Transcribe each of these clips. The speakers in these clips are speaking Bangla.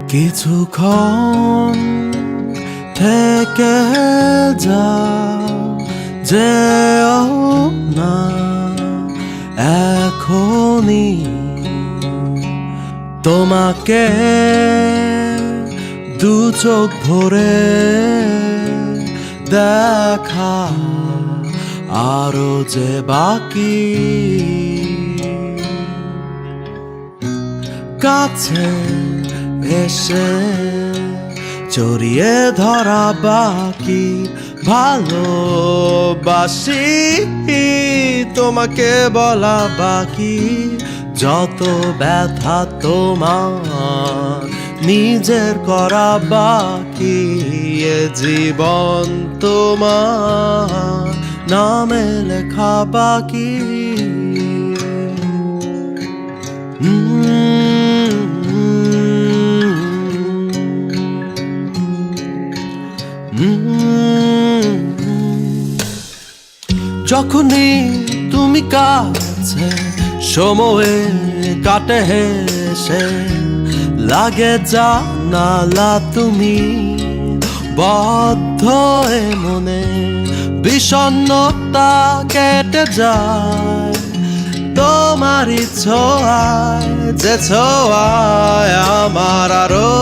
কিছুক্ষণ থেকে যাও, যেও না এখনই। তোমাকে দু চোখ ভরে দেখা আরো যে বাকি। কাছে এসে জড়িয়ে ধরা বাকি। ভালোবাসি তোমাকে বলা বাকি। যত ব্যথা তোমার নিজের করা বাকি। এ জীবন তোমার নামে লেখা বাকি। যখনই তুমি কাছে সময়ে কাটে হেসে, লাগে জানালা তুমি বদ্ধ এ মনে। বিষণ্ণতা কেটে যায় তোমারই ছোঁয়ায়, যে ছোঁয়ায় আমার আরো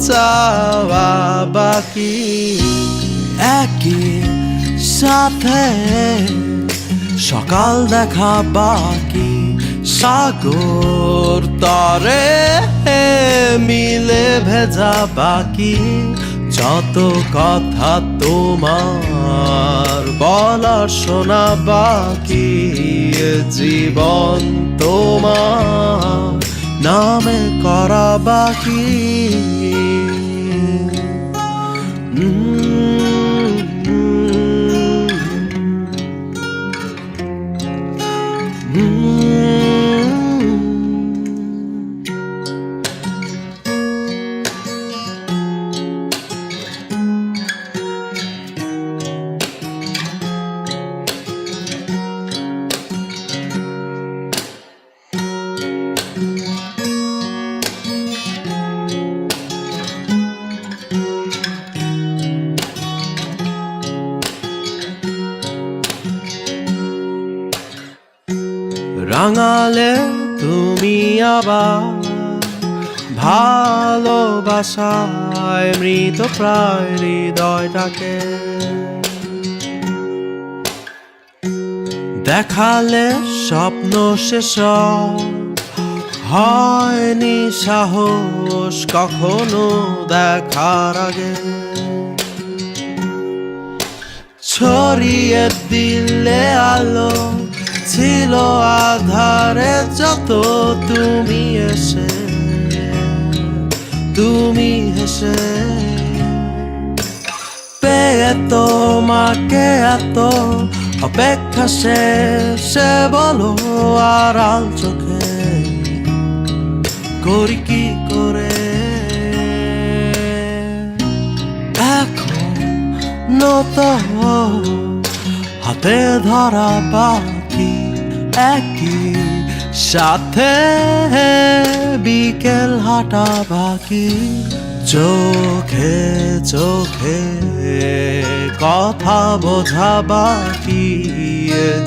চাওয়া বাকি। একই সাথে সকাল দেখা বাকি। সাগর তরে মিলে ভেজা বাকি। যত কথা তোমার বলার শোনা বাকি। জীবন তোমার নামে করা বাকি। রাঙালে তুমি আবার ভালোবাসায় মৃত প্রায় হৃদয়টাকে। দেখালে স্বপ্ন শেষ হয়নি সাহস কখনো দেখার আগে। ছড়িয়ে দিলে আলো ছিল আধারে, যত তুমি এসে তুমি হেসে। পেয়ে তোমাকে এত অপেক্ষা শেষে বলো আড়াল চোখে করি কি করে। এখন তো হাতে ধরা বাকি। একই সাথে বিকেল হাঁটা বাকি। চোখে চোখে কথা বোঝা বাকি।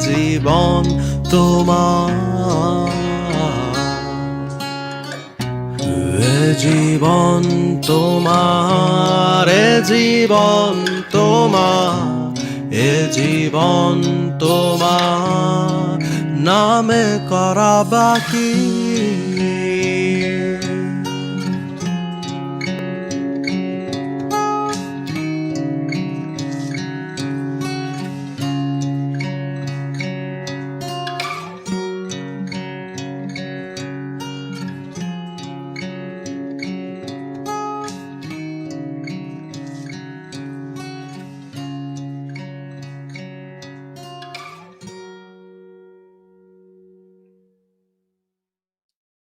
জীবন তোমার, জীবন তোমার, জীবন তোমার, এ জীবন তোমার নামে করা বাকি।